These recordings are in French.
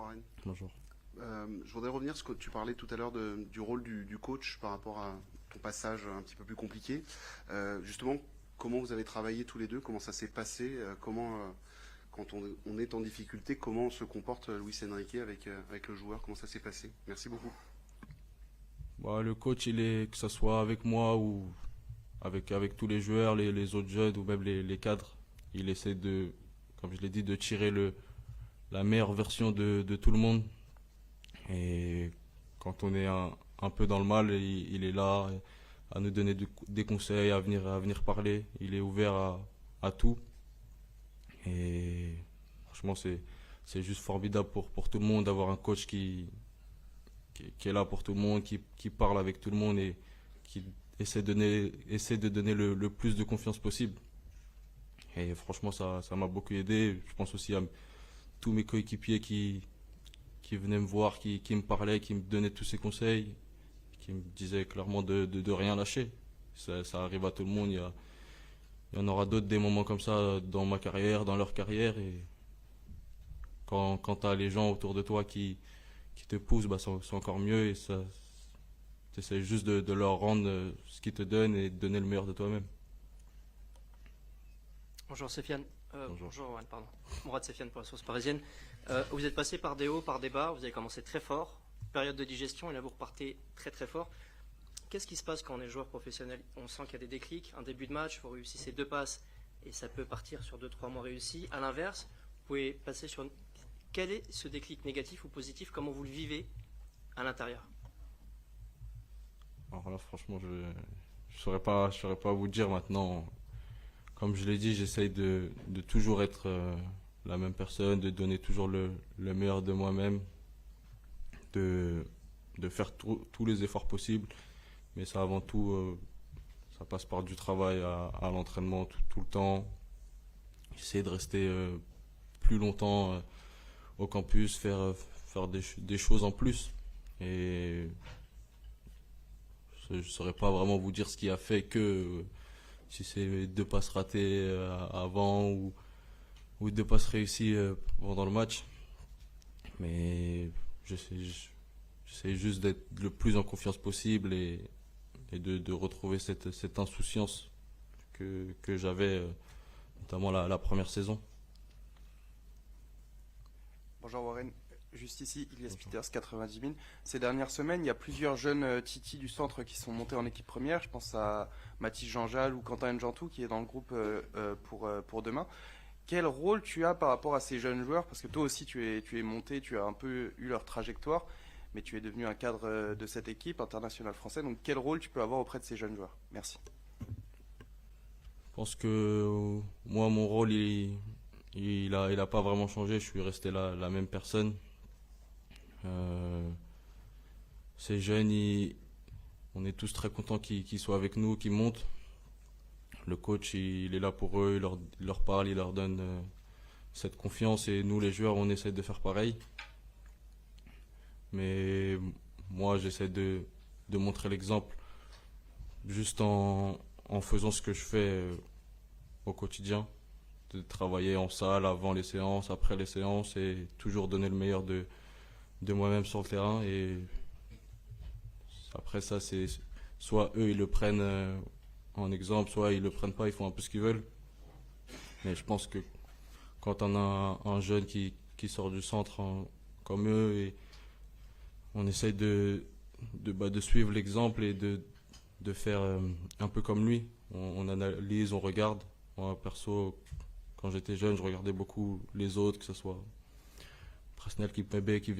Warren. Bonjour. Je voudrais revenir sur ce que tu parlais tout à l'heure du rôle du coach par rapport à ton passage un petit peu plus compliqué. Justement, comment vous avez travaillé tous les deux? Comment ça s'est passé? Quand on est en difficulté, comment se comporte Luis Enrique avec le joueur? Comment ça s'est passé? Merci beaucoup. Le coach, que ce soit avec moi ou avec tous les joueurs, les autres jeunes ou même les cadres, il essaie comme je l'ai dit, de tirer la meilleure version de tout le monde. Et quand on est un peu dans le mal, il est là à nous donner des conseils, à venir parler. Il est ouvert à tout. Et franchement, c'est juste formidable pour tout le monde d'avoir un coach qui est là pour tout le monde, qui parle avec tout le monde et qui essaie de donner le plus de confiance possible. Et franchement, ça m'a beaucoup aidé. Je pense aussi à tous mes coéquipiers qui venaient me voir, qui me parlaient, qui me donnaient tous ces conseils, qui me disaient clairement de rien lâcher. Ça arrive à tout le monde. Il y en aura d'autres des moments comme ça dans ma carrière, dans leur carrière. Et quand tu as les gens autour de toi qui te poussent, c'est encore mieux. Et ça, tu essaies juste de leur rendre ce qu'ils te donnent et de donner le meilleur de toi-même. Bonjour Sofiane. Bonjour. Bonjour Juan, pardon. Mourad Sofiane pour la Source Parisienne. Vous êtes passé par des hauts, par des bas. Vous avez commencé très fort, période de digestion, et là vous repartez très très fort. Qu'est-ce qui se passe quand on est joueur professionnel? On sent qu'il y a des déclics, un début de match, vous réussissez 2 passes et ça peut partir sur 2-3 mois réussis. À l'inverse, vous pouvez passer sur... Quel est ce déclic négatif ou positif? Comment vous le vivez à l'intérieur? Alors là, franchement, je saurais pas vous dire maintenant. Comme je l'ai dit, j'essaye de toujours être la même personne, de donner toujours le meilleur de moi-même, de faire tous les efforts possibles. Mais ça, avant tout, ça passe par du travail à l'entraînement tout le temps. Essayer de rester plus longtemps au campus, faire des choses en plus. Et je ne saurais pas vraiment vous dire ce qui a fait que si c'est 2 passes ratées avant ou 2 passes réussies pendant le match. Mais j'essaie juste d'être le plus en confiance possible et de retrouver cette insouciance que j'avais, notamment la première saison. Bonjour Warren, juste ici, Ilias Peters, 90 000. Ces dernières semaines, il y a plusieurs jeunes Titi du centre qui sont montés en équipe première. Je pense à Mathis Jean-Jal ou Quentin Njantou qui est dans le groupe pour demain. Quel rôle tu as par rapport à ces jeunes joueurs? Parce que toi aussi tu es monté, tu as un peu eu leur trajectoire, mais tu es devenu un cadre de cette équipe internationale française. Donc quel rôle tu peux avoir auprès de ces jeunes joueurs? Merci. Je pense que moi, mon rôle, il a pas vraiment changé. Je suis resté la même personne. Ces jeunes, on est tous très contents qu'ils soient avec nous, qu'ils montent. Le coach, il est là pour eux, il leur parle, il leur donne cette confiance et nous, les joueurs, on essaie de faire pareil. Mais moi, j'essaie de montrer l'exemple juste en faisant ce que je fais au quotidien, de travailler en salle avant les séances, après les séances et toujours donner le meilleur de moi-même sur le terrain. Et après ça, c'est soit eux, ils le prennent en exemple, soit ils le prennent pas, ils font un peu ce qu'ils veulent. Mais je pense que quand on a un jeune qui sort du centre comme eux, et on essaye de suivre l'exemple et de faire un peu comme lui. On analyse, on regarde. Moi, perso, quand j'étais jeune, je regardais beaucoup les autres, que ce soit Presnel Kipembe qui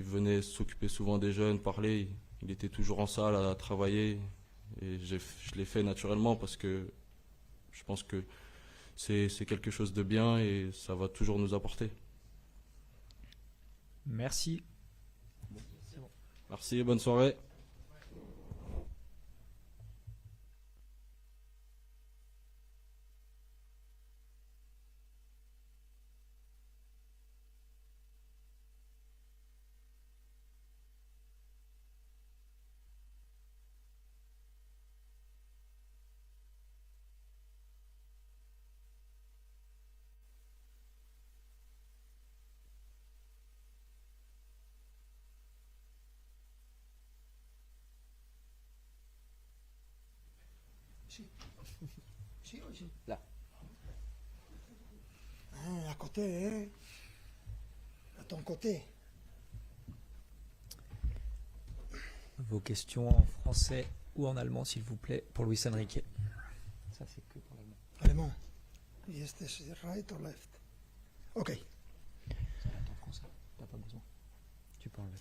venait s'occuper souvent des jeunes, parler. Il était toujours en salle à travailler. Et je l'ai fait naturellement parce que je pense que c'est quelque chose de bien et ça va toujours nous apporter. Merci. Merci, bonne soirée. Là. À côté, hein? À ton côté. Vos questions en français ou en allemand, s'il vous plaît, pour Luis Enrique. Ça, c'est que pour l'allemand. Allemand. Yes, this is right or left? Ok. Ça va être en français. T'as pas besoin. Tu peux enlever.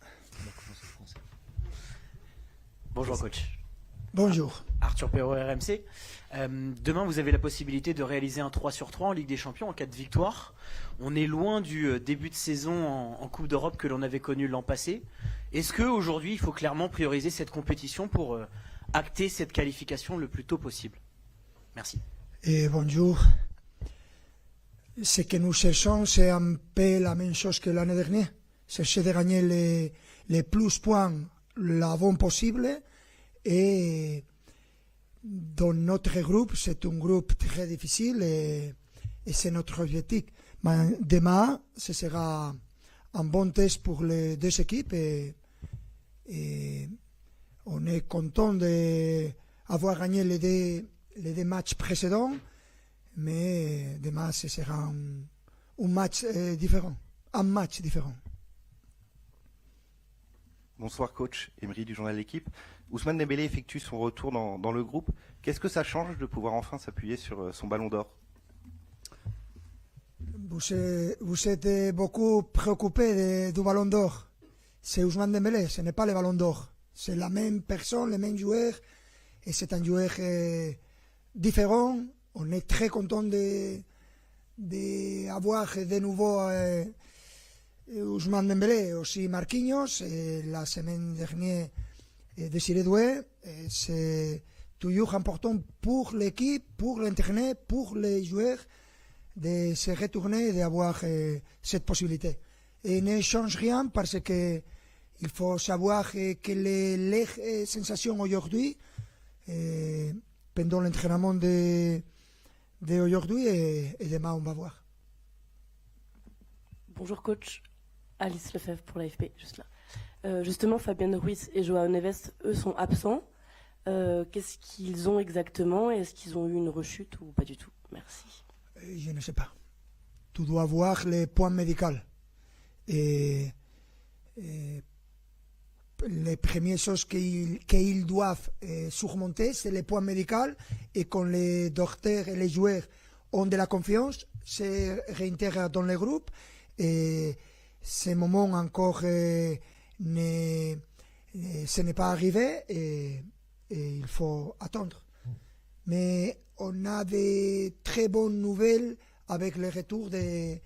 On va commencer en français. Bonjour coach. Bonjour. Arthur Perrault, RMC. Demain, vous avez la possibilité de réaliser un 3 sur 3 en Ligue des Champions en cas de victoire. On est loin du début de saison en Coupe d'Europe que l'on avait connu l'an passé. Est-ce qu'aujourd'hui, il faut clairement prioriser cette compétition pour acter cette qualification le plus tôt possible? Merci. Et bonjour. Ce que nous cherchons, c'est un peu la même chose que l'année dernière. Chercher de gagner les plus points l'avant possible. Et dans notre groupe, c'est un groupe très difficile et c'est notre objectif. Mais demain, ce sera un bon test pour les deux équipes et on est content d'avoir gagné les deux matchs précédents, mais demain, ce sera un match différent. Un match différent. Bonsoir coach, Emery du journal L'équipe. Ousmane Dembélé effectue son retour dans le groupe. Qu'est-ce que ça change de pouvoir enfin s'appuyer sur son ballon d'or? Vous êtes beaucoup préoccupé du ballon d'or. C'est Ousmane Dembélé, ce n'est pas le ballon d'or. C'est la même personne, le même joueur, et c'est un joueur différent. On est très content d'avoir de nouveau Ousmane Dembélé, aussi Marquinhos, et la semaine dernière Désiré Doué. C'est toujours important pour l'équipe, pour l'entraîneur, pour les joueurs de se retourner et d'avoir cette possibilité. Et ne change rien parce que il faut savoir quelle est leur sensation aujourd'hui pendant l'entraînement d'aujourd'hui et demain on va voir. Bonjour coach, Alice Lefebvre pour l'AFP, juste là. Justement, Fabian Ruiz et Joao Neves, eux, sont absents. Qu'est-ce qu'ils ont exactement? Est-ce qu'ils ont eu une rechute ou pas du tout? Merci. Je ne sais pas. Tu dois voir les points médicaux. Et les premières choses qu'ils doivent surmonter, c'est les points médicaux. Et quand les docteurs et les joueurs ont de la confiance, se réintègrent dans le groupe. Et ce moment encore ce n'est pas arrivé et il faut attendre. Mais on a de très bonnes nouvelles avec le retour de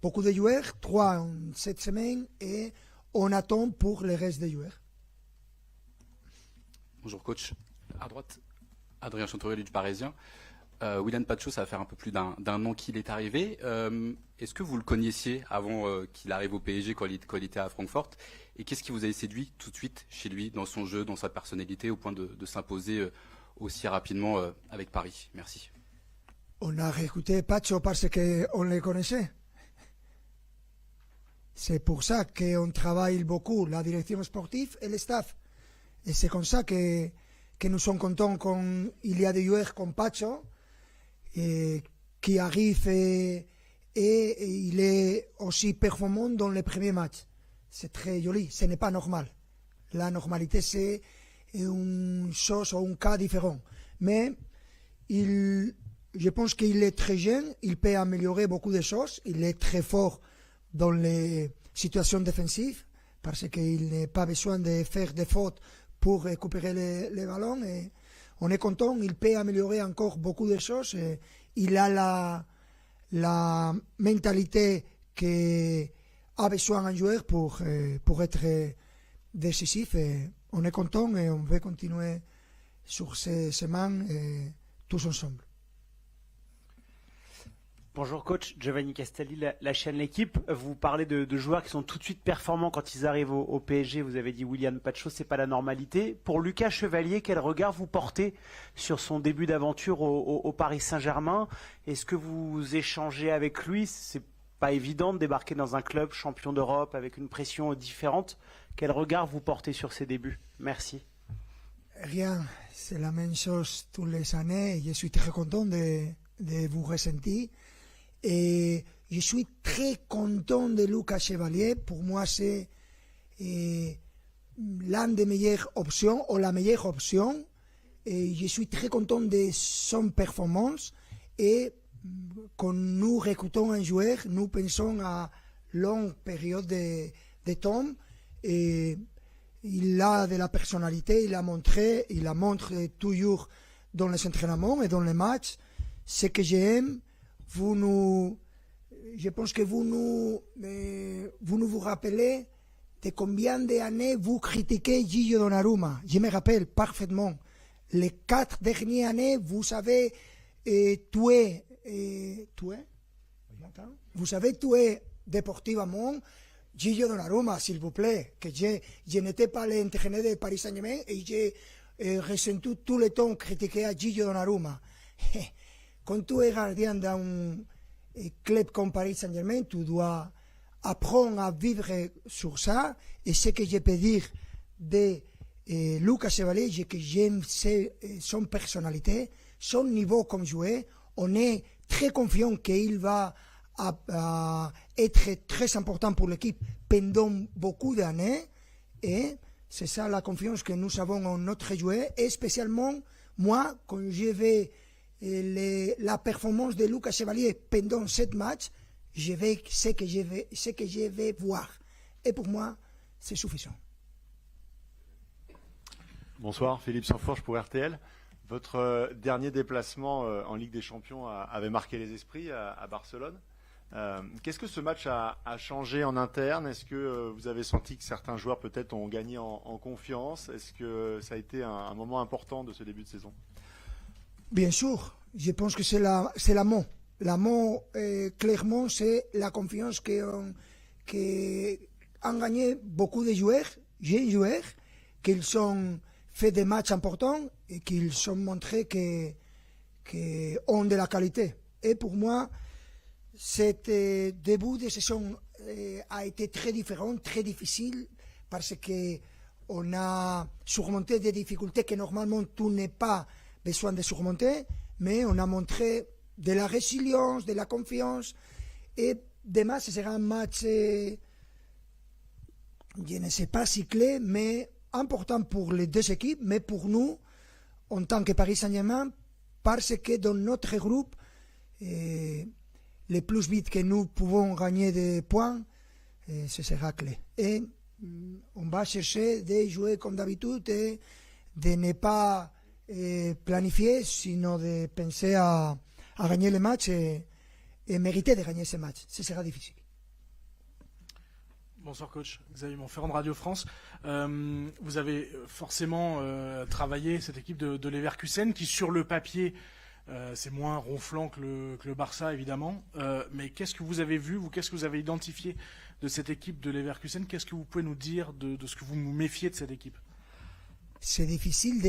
beaucoup de joueurs, 3 en cette semaine, et on attend pour le reste des joueurs. Bonjour coach, à droite, Adrien Chantorelli du Parisien. Willian Pacho, ça va faire un peu plus d'un an qu'il est arrivé. Est-ce que vous le connaissiez avant qu'il arrive au PSG quand il était à Francfort? Et qu'est-ce qui vous a séduit tout de suite chez lui, dans son jeu, dans sa personnalité, au point de s'imposer aussi rapidement avec Paris? Merci. On a réécouté Pacho parce qu'on le connaissait. C'est pour ça qu'on travaille beaucoup, la direction sportive et le staff. Et c'est comme ça que nous sommes contents quand il y a des joueurs comme Pacho qui arrivent et il est aussi performant dans les premiers matchs. C'est très joli, ce n'est pas normal. La normalité, c'est une chose ou un cas différent. Mais je pense qu'il est très jeune, il peut améliorer beaucoup de choses, il est très fort dans les situations défensives, parce qu'il n'a pas besoin de faire des fautes pour récupérer les ballons. Et on est content, il peut améliorer encore beaucoup de choses. Et il a la mentalité qu'a besoin un joueur pour être décisif. Et on est content et on veut continuer sur ces semaines tous ensemble. Bonjour coach, Giovanni Castelli, la chaîne L'équipe. Vous parlez de joueurs qui sont tout de suite performants quand ils arrivent au PSG. Vous avez dit Willian Pacho, c'est pas la normalité. Pour Lucas Chevalier, quel regard vous portez sur son début d'aventure au Paris Saint-Germain? Est-ce que vous échangez avec lui? C'est pas évident de débarquer dans un club champion d'Europe avec une pression différente. Quel regard vous portez sur ses débuts? Merci. Rien, C'est la même chose toutes les années. Je suis très content de vous ressentir. Et je suis très content de Lucas Chevalier. Pour moi, c'est l'un des meilleures options, ou la meilleure option. Et je suis très content de son performance. Et quand nous recrutons un joueur, nous pensons à longue période de temps. Et il a de la personnalité, il la montre toujours dans les entraînements et dans les matchs. Ce que j'aime, je pense que vous vous rappelez de combien d'années vous critiquez Gillo Donnarumma. Je me rappelle parfaitement. Les 4 dernières années, vous avez tué déportivement Gillo Donnarumma, s'il vous plaît, que je n'étais pas l'entraîneur de Paris Saint-Germain et j'ai ressenti tout le temps critiquer à Gillo Donnarumma. Quand tu es gardien d'un club comme Paris Saint-Germain, tu dois apprendre à vivre sur ça. Et ce que je peux dire de Lucas Chevalier, c'est que j'aime son personnalité, son niveau comme joueur. On est très confiant qu'il va être très important pour l'équipe pendant beaucoup d'années. Et c'est ça la confiance que nous avons en notre joueur. Et spécialement, moi, quand je vais la performance de Lucas Chevalier pendant 7 matchs, je vais ce que je vais voir. Et pour moi, c'est suffisant. Bonsoir, Philippe Sanforge pour RTL. Votre dernier déplacement en Ligue des Champions avait marqué les esprits à Barcelone. Qu'est-ce que ce match a changé en interne? Est-ce que vous avez senti que certains joueurs peut-être ont gagné en confiance? Est-ce que ça a été un moment important de ce début de saison? Bien sûr, je pense que c'est l'amont. L'amont, clairement, c'est la confiance qu'ont gagné beaucoup de joueurs, jeunes joueurs, qu'ils ont fait des matchs importants et qu'ils ont montré qu'ils ont de la qualité. Et pour moi, cet début de saison a été très différent, très difficile, parce qu'on a surmonté des difficultés que normalement tu n'as pas besoin de surmonter, mais on a montré de la résilience, de la confiance. Et demain, ce sera un match, je ne sais pas si clé, mais important pour les deux équipes, mais pour nous, en tant que Paris Saint-Germain, parce que dans notre groupe, le plus vite que nous pouvons gagner des points, ce sera clé. Et on va chercher de jouer comme d'habitude et de ne pas planifier, sinon de penser à gagner le match et mériter de gagner ce match. Ce sera difficile. Bonsoir coach, Xavier Monferrand de Radio France. Vous avez forcément travaillé cette équipe de Leverkusen qui sur le papier c'est moins ronflant que le Barça évidemment. Mais qu'est-ce que vous avez vu, qu'est-ce que vous avez identifié de cette équipe de Leverkusen? Qu'est-ce que vous pouvez nous dire de ce que vous nous méfiez de cette équipe? C'est difficile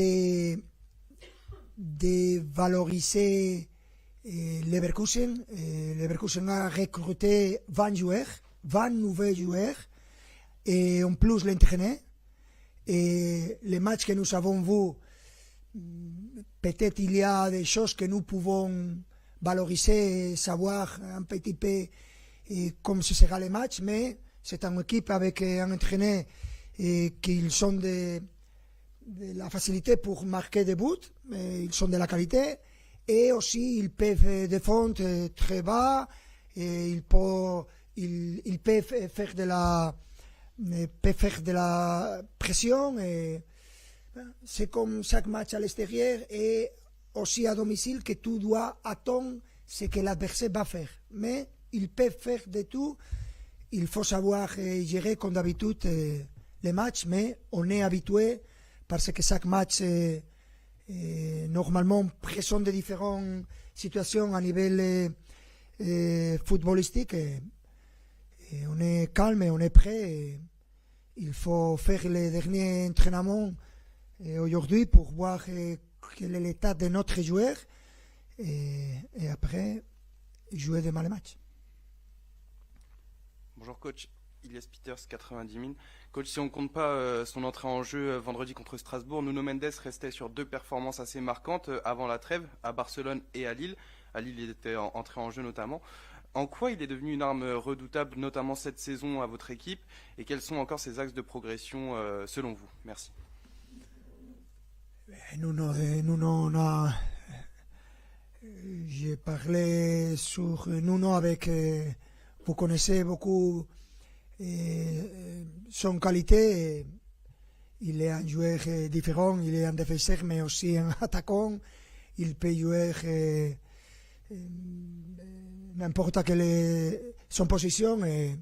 de valoriser Leverkusen. Leverkusen a recruté 20 joueurs, 20 nouveaux joueurs, et en plus l'entraîneur. Et les matchs que nous avons vus, peut-être il y a des choses que nous pouvons valoriser, savoir un petit peu comment ce sera le match, mais c'est une équipe avec un entraîneur qui ont de la facilité pour marquer des buts, mais ils ont de la qualité, et aussi ils peuvent défendre très bas, et ils peuvent faire de la pression. Et c'est comme chaque match à l'extérieur et aussi à domicile que tu dois attendre ce que l'adversaire va faire. Mais ils peuvent faire de tout. Il faut savoir gérer comme d'habitude les matchs, mais on est habitué parce que chaque match normalement présente de différentes situations à niveau footballistique. Et on est calme et on est prêt. Et il faut faire les derniers entraînements aujourd'hui pour voir quel est l'état de notre joueur et après jouer demain le match. Bonjour coach. Ilias Peters, 90 000. Coach, si on ne compte pas son entrée en jeu vendredi contre Strasbourg, Nuno Mendes restait sur 2 performances assez marquantes avant la trêve, à Barcelone et à Lille. À Lille, il était entré en jeu notamment. En quoi il est devenu une arme redoutable, notamment cette saison, à votre équipe? Et quels sont encore ses axes de progression selon vous? Merci. J'ai parlé sur Nuno avec... vous connaissez beaucoup son qualité. Il est un joueur différent, il est un défenseur mais aussi un attaquant. Il peut jouer n'importe quelle est son position. Et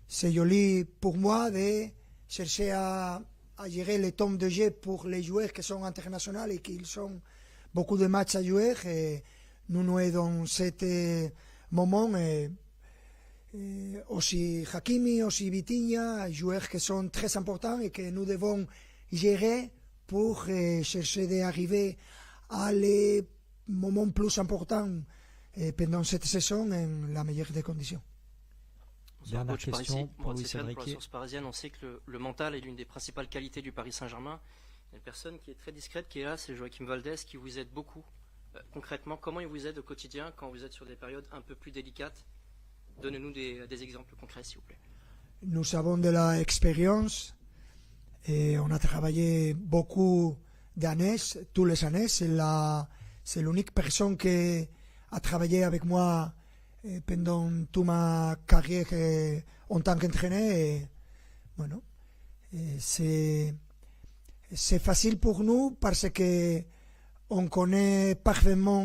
c'est joli pour moi de chercher à gérer les temps de jeu pour les joueurs qui sont internationaux et qui ont beaucoup de matchs à jouer. Et Nuno est dans ce moment. Aussi Hakimi, aussi Vitinha, joueurs qui sont très importants et que nous devons gérer pour chercher d'arriver à les moments plus importants pendant cette saison en la meilleure des conditions. Dernière question pour Luis Pour la Enrique. source parisienne, on sait que le mental est l'une des principales qualités du Paris Saint-Germain. Il y a une personne qui est très discrète qui est là, c'est Joachim Valdez, qui vous aide beaucoup. Concrètement, comment il vous aide au quotidien quand vous êtes sur des périodes un peu plus délicates? Donnez-nous des exemples concrets, s'il vous plaît. Nous avons de l'expérience et on a travaillé beaucoup d'années, toutes les années. C'est l'unique personne qui a travaillé avec moi pendant toute ma carrière en tant qu'entraîneur. Bueno, c'est facile pour nous parce que on connaît parfaitement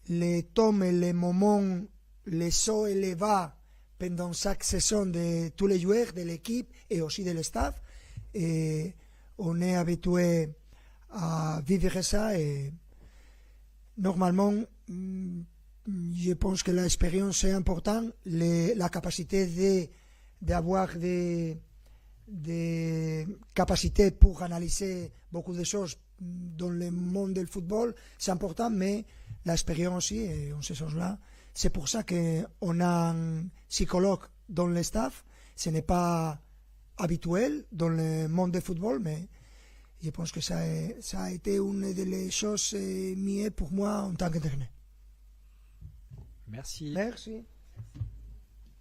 les temps et les moments, les sauts et les bas pendant chaque saison de tous les joueurs de l'équipe et aussi de l'staff. Et on est habitué à vivre ça. Et normalement, je pense que l'expérience est importante, la capacité d'avoir des capacités pour analyser beaucoup de choses dans le monde du football, c'est important, mais l'expérience aussi, et en ce sens-là, c'est pour ça qu'on a un psychologue dans le staff. Ce n'est pas habituel dans le monde du football, mais je pense que ça a été une des choses mieux pour moi en tant qu'entraîneur. Merci. Merci.